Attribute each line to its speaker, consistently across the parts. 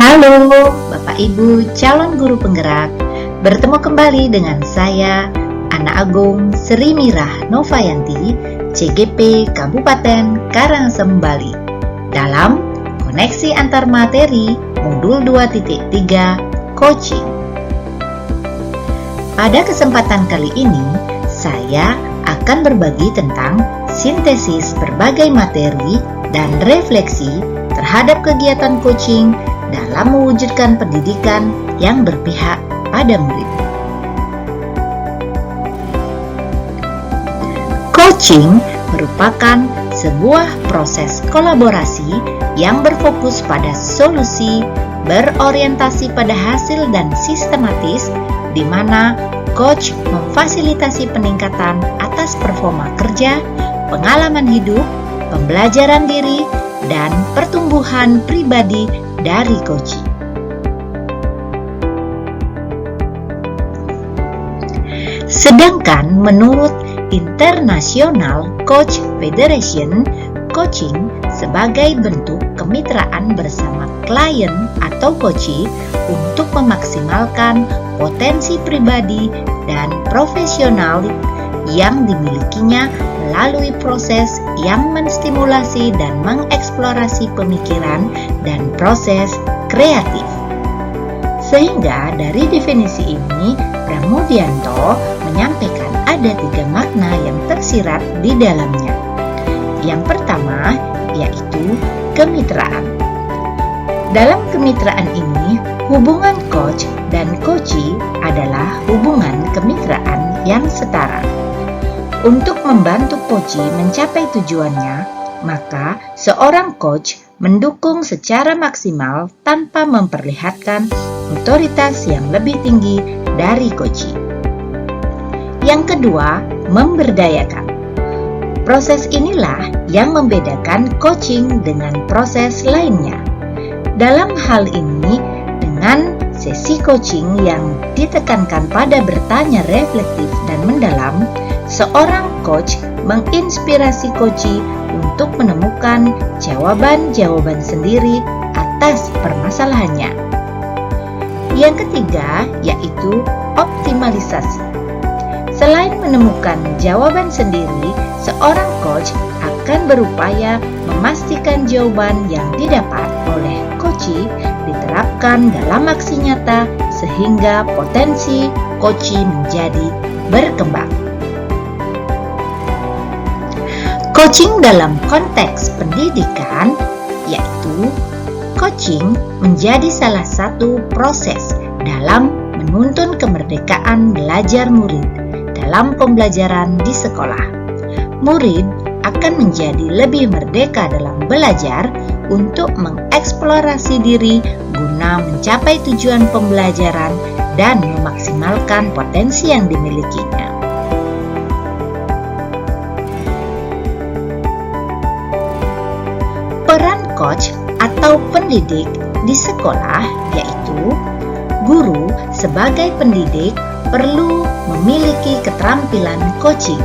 Speaker 1: Halo Bapak Ibu calon guru penggerak, bertemu kembali dengan saya Ana Agung Sri Mirah Novayanti, CGP Kabupaten Karangasem, Bali, dalam Koneksi Antar Materi Modul 2.3 Coaching. Pada kesempatan kali ini, saya akan berbagi tentang sintesis berbagai materi dan refleksi terhadap kegiatan coaching dalam mewujudkan pendidikan yang berpihak pada murid. Coaching merupakan sebuah proses kolaborasi yang berfokus pada solusi, berorientasi pada hasil dan sistematis, di mana coach memfasilitasi peningkatan atas performa kerja, pengalaman hidup, pembelajaran diri, dan pertumbuhan pribadi dari coaching. Sedangkan menurut International Coach Federation, coaching sebagai bentuk kemitraan bersama klien atau coachee untuk memaksimalkan potensi pribadi dan profesional yang dimilikinya melalui proses yang menstimulasi dan mengeksplorasi pemikiran dan proses kreatif. Sehingga dari definisi ini, Pramudianto menyampaikan ada 3 makna yang tersirat di dalamnya. Yang pertama yaitu kemitraan. Dalam kemitraan ini, hubungan coach dan coachee adalah hubungan kemitraan yang setara. Untuk membantu coachee mencapai tujuannya, maka seorang coach mendukung secara maksimal tanpa memperlihatkan otoritas yang lebih tinggi dari coachee. Yang kedua, memberdayakan. Proses inilah yang membedakan coaching dengan proses lainnya. Dalam hal ini, dengan sesi coaching yang ditekankan pada bertanya reflektif dan mendalam, seorang coach menginspirasi coachee untuk menemukan jawaban-jawaban sendiri atas permasalahannya. Yang ketiga yaitu optimalisasi. Selain menemukan jawaban sendiri, seorang coach akan berupaya memastikan jawaban yang didapat oleh coachee diterapkan dalam aksi nyata sehingga potensi coachee menjadi berkembang. Coaching dalam konteks pendidikan, yaitu coaching menjadi salah satu proses dalam menuntun kemerdekaan belajar murid dalam pembelajaran di sekolah. Murid akan menjadi lebih merdeka dalam belajar untuk mengeksplorasi diri guna mencapai tujuan pembelajaran dan memaksimalkan potensi yang dimilikinya. Peran coach atau pendidik di sekolah yaitu guru sebagai pendidik perlu memiliki keterampilan coaching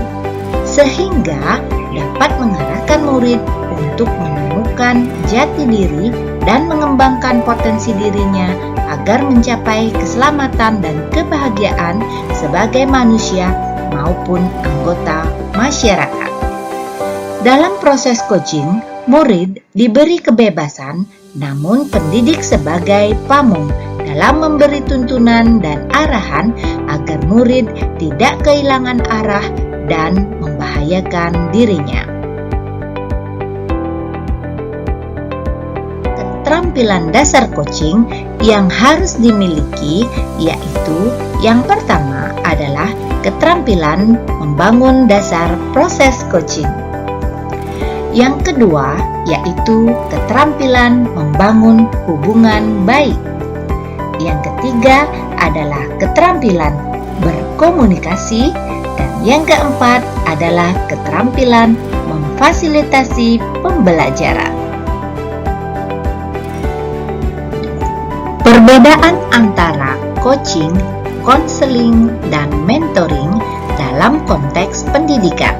Speaker 1: sehingga dapat mengarahkan murid untuk menemukan jati diri dan mengembangkan potensi dirinya agar mencapai keselamatan dan kebahagiaan sebagai manusia maupun anggota masyarakat. Dalam proses coaching, murid diberi kebebasan, namun pendidik sebagai pamong dalam memberi tuntunan dan arahan agar murid tidak kehilangan arah dan membahayakan dirinya. Keterampilan dasar coaching yang harus dimiliki yaitu yang pertama adalah keterampilan membangun dasar proses coaching. Yang kedua yaitu keterampilan membangun hubungan baik. Yang ketiga adalah keterampilan berkomunikasi, dan yang keempat adalah keterampilan memfasilitasi pembelajaran. Perbedaan antara coaching, konseling, dan mentoring dalam konteks pendidikan.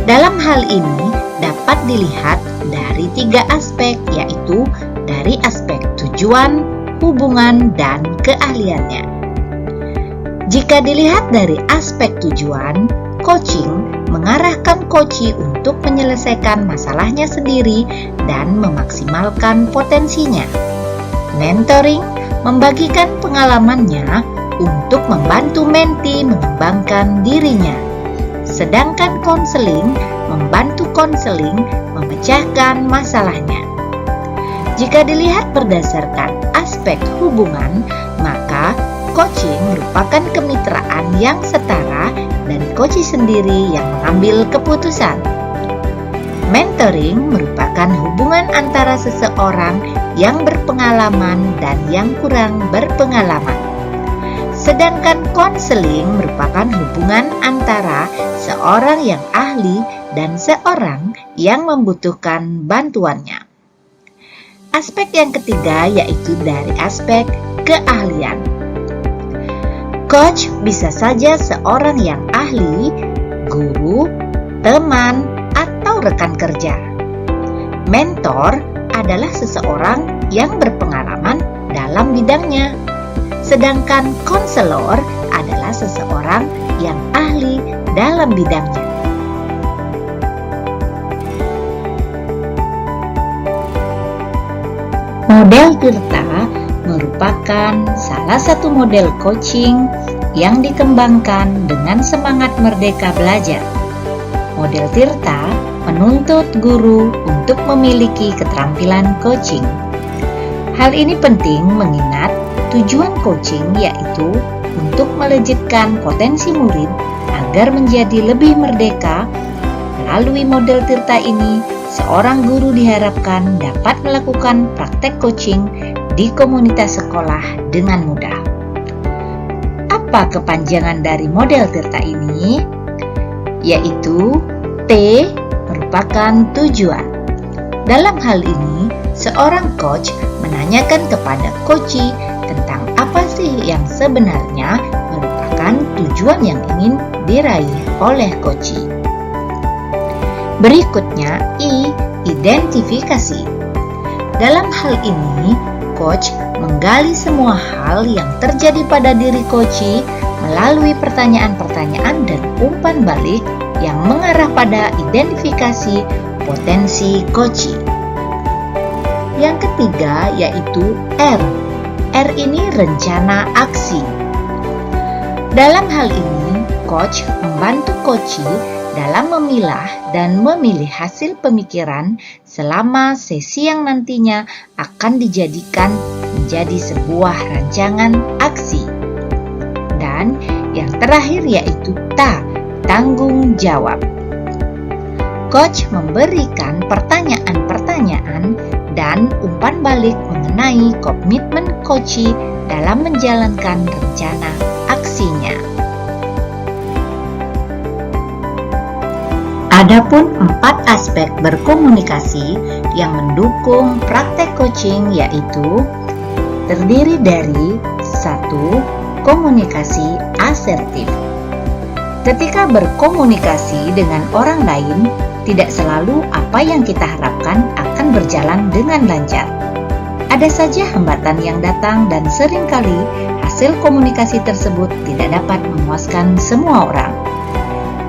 Speaker 1: Dalam hal ini dapat dilihat dari 3 aspek, yaitu dari aspek tujuan tujuan, hubungan, dan keahliannya. Jika dilihat dari aspek tujuan, coaching mengarahkan coachee untuk menyelesaikan masalahnya sendiri dan memaksimalkan potensinya. Mentoring membagikan pengalamannya untuk membantu mentee mengembangkan dirinya. Sedangkan konseling membantu konseling memecahkan masalahnya. Jika dilihat berdasarkan aspek hubungan, maka coaching merupakan kemitraan yang setara dan coachee sendiri yang mengambil keputusan. Mentoring merupakan hubungan antara seseorang yang berpengalaman dan yang kurang berpengalaman. Sedangkan konseling merupakan hubungan antara seorang yang ahli dan seorang yang membutuhkan bantuannya. Aspek yang ketiga yaitu dari aspek keahlian. Coach bisa saja seorang yang ahli, guru, teman, atau rekan kerja. Mentor adalah seseorang yang berpengalaman dalam bidangnya. Sedangkan konselor adalah seseorang yang ahli dalam bidangnya. Model Tirta merupakan salah satu model coaching yang dikembangkan dengan semangat merdeka belajar. Model Tirta menuntut guru untuk memiliki keterampilan coaching. Hal ini penting mengingat tujuan coaching yaitu untuk melejitkan potensi murid agar menjadi lebih merdeka. Melalui model Tirta ini, seorang guru diharapkan dapat melakukan praktek coaching di komunitas sekolah dengan mudah. Apa kepanjangan dari model Tirta ini? Yaitu T merupakan tujuan. Dalam hal ini, seorang coach menanyakan kepada coachee tentang apa sih yang sebenarnya merupakan tujuan yang ingin diraih oleh coachee. Berikutnya, I, identifikasi. Dalam hal ini, coach menggali semua hal yang terjadi pada diri coachee melalui pertanyaan-pertanyaan dan umpan balik yang mengarah pada identifikasi potensi coachee. Yang ketiga yaitu R. R ini rencana aksi. Dalam hal ini, coach membantu coachee dalam memilah dan memilih hasil pemikiran selama sesi yang nantinya akan dijadikan menjadi sebuah rancangan aksi. Dan yang terakhir yaitu T, tanggung jawab. Coach memberikan pertanyaan-pertanyaan dan umpan balik mengenai komitmen coachee dalam menjalankan rencana aksinya. Adapun 4 aspek berkomunikasi yang mendukung praktek coaching yaitu terdiri dari 1. Komunikasi asertif. Ketika berkomunikasi dengan orang lain, tidak selalu apa yang kita harapkan akan berjalan dengan lancar. Ada saja hambatan yang datang dan seringkali hasil komunikasi tersebut tidak dapat memuaskan semua orang.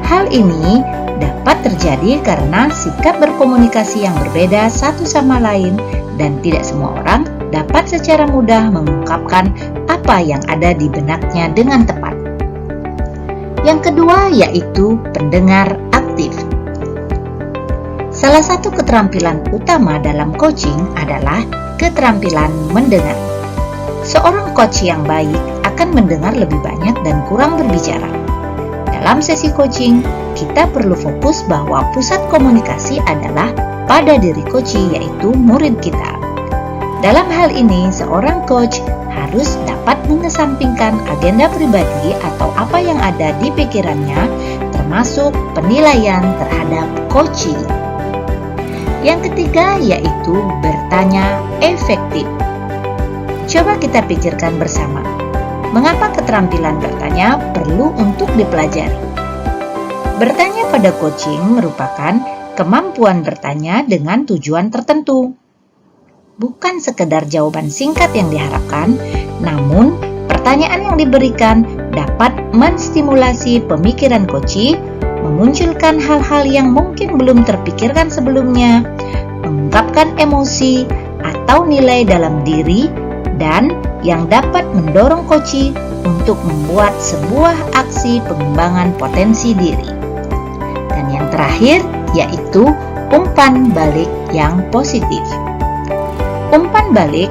Speaker 1: Hal ini dapat terjadi karena sikap berkomunikasi yang berbeda satu sama lain dan tidak semua orang dapat secara mudah mengungkapkan apa yang ada di benaknya dengan tepat. Yang kedua yaitu pendengar aktif. Salah satu keterampilan utama dalam coaching adalah keterampilan mendengar. Seorang coach yang baik akan mendengar lebih banyak dan kurang berbicara. Dalam sesi coaching, kita perlu fokus bahwa pusat komunikasi adalah pada diri coachee yaitu murid kita. Dalam hal ini, seorang coach harus dapat mengesampingkan agenda pribadi atau apa yang ada di pikirannya, termasuk penilaian terhadap coachee. Yang ketiga yaitu bertanya efektif. Coba kita pikirkan bersama, mengapa keterampilan bertanya perlu untuk dipelajari? Bertanya pada coaching merupakan kemampuan bertanya dengan tujuan tertentu. bukan sekedar jawaban singkat yang diharapkan, namun pertanyaan yang diberikan dapat menstimulasi pemikiran coach, memunculkan hal-hal yang mungkin belum terpikirkan sebelumnya, mengungkapkan emosi atau nilai dalam diri, dan yang dapat mendorong coach untuk membuat sebuah aksi pengembangan potensi diri. Dan yang terakhir yaitu umpan balik yang positif. Umpan balik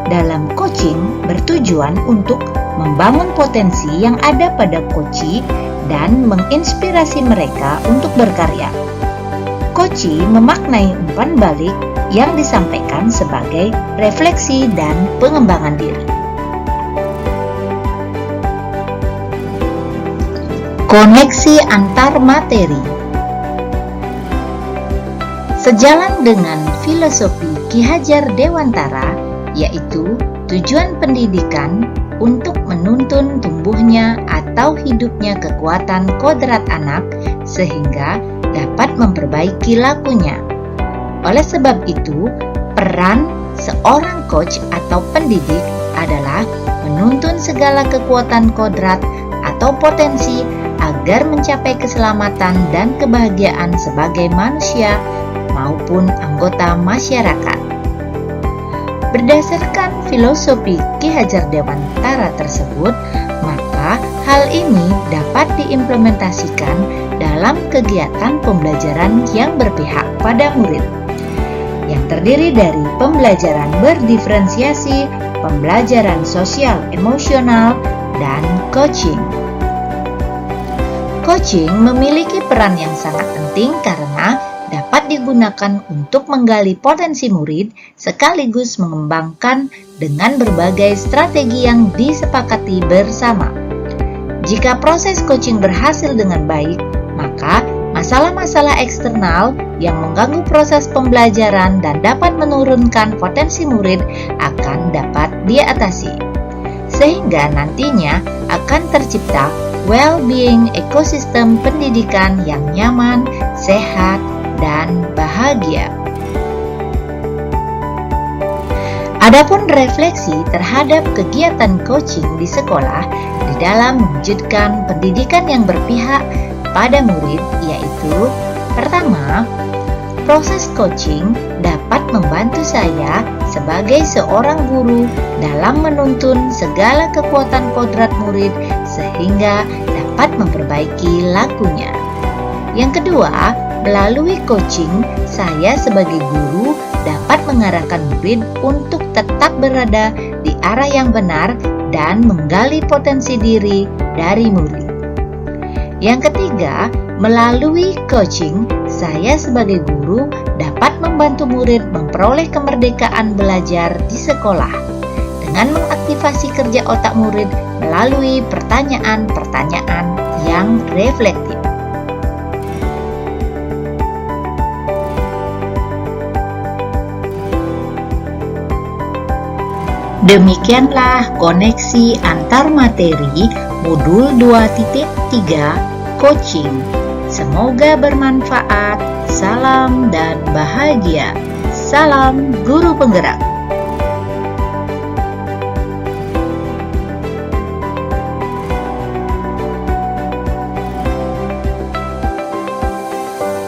Speaker 1: dalam coaching bertujuan untuk membangun potensi yang ada pada coach dan menginspirasi mereka untuk berkarya. Coach memaknai umpan balik yang disampaikan sebagai refleksi dan pengembangan diri. Koneksi antar materi. Sejalan dengan filosofi Ki Hajar Dewantara, yaitu tujuan pendidikan untuk menuntun tumbuhnya atau hidupnya kekuatan kodrat anak sehingga dapat memperbaiki lakunya. Oleh sebab itu, peran seorang coach atau pendidik adalah menuntun segala kekuatan kodrat atau potensi agar mencapai keselamatan dan kebahagiaan sebagai manusia maupun anggota masyarakat. Berdasarkan filosofi Ki Hajar Dewantara tersebut, maka hal ini dapat diimplementasikan dalam kegiatan pembelajaran yang berpihak pada murid, yang terdiri dari pembelajaran berdiferensiasi, pembelajaran sosial emosional, dan coaching. Coaching memiliki peran yang sangat penting karena dapat digunakan untuk menggali potensi murid sekaligus mengembangkan dengan berbagai strategi yang disepakati bersama. Jika proses coaching berhasil dengan baik, maka masalah-masalah eksternal yang mengganggu proses pembelajaran dan dapat menurunkan potensi murid akan dapat diatasi, sehingga nantinya akan tercipta well-being ekosistem pendidikan yang nyaman, sehat, dan bahagia. Adapun refleksi terhadap kegiatan coaching di sekolah di dalam mewujudkan pendidikan yang berpihak pada murid yaitu: pertama, proses coaching dapat membantu saya sebagai seorang guru dalam menuntun segala kekuatan kodrat murid sehingga dapat memperbaiki lakunya. Yang kedua, melalui coaching, saya sebagai guru dapat mengarahkan murid untuk tetap berada di arah yang benar dan menggali potensi diri dari murid. Yang ketiga, melalui coaching, saya sebagai guru dapat membantu murid memperoleh kemerdekaan belajar di sekolah dengan mengaktifasi kerja otak murid melalui pertanyaan-pertanyaan yang reflektif. Demikianlah koneksi antar materi modul 2.3 coaching. Semoga bermanfaat. Salam dan bahagia. Salam guru penggerak.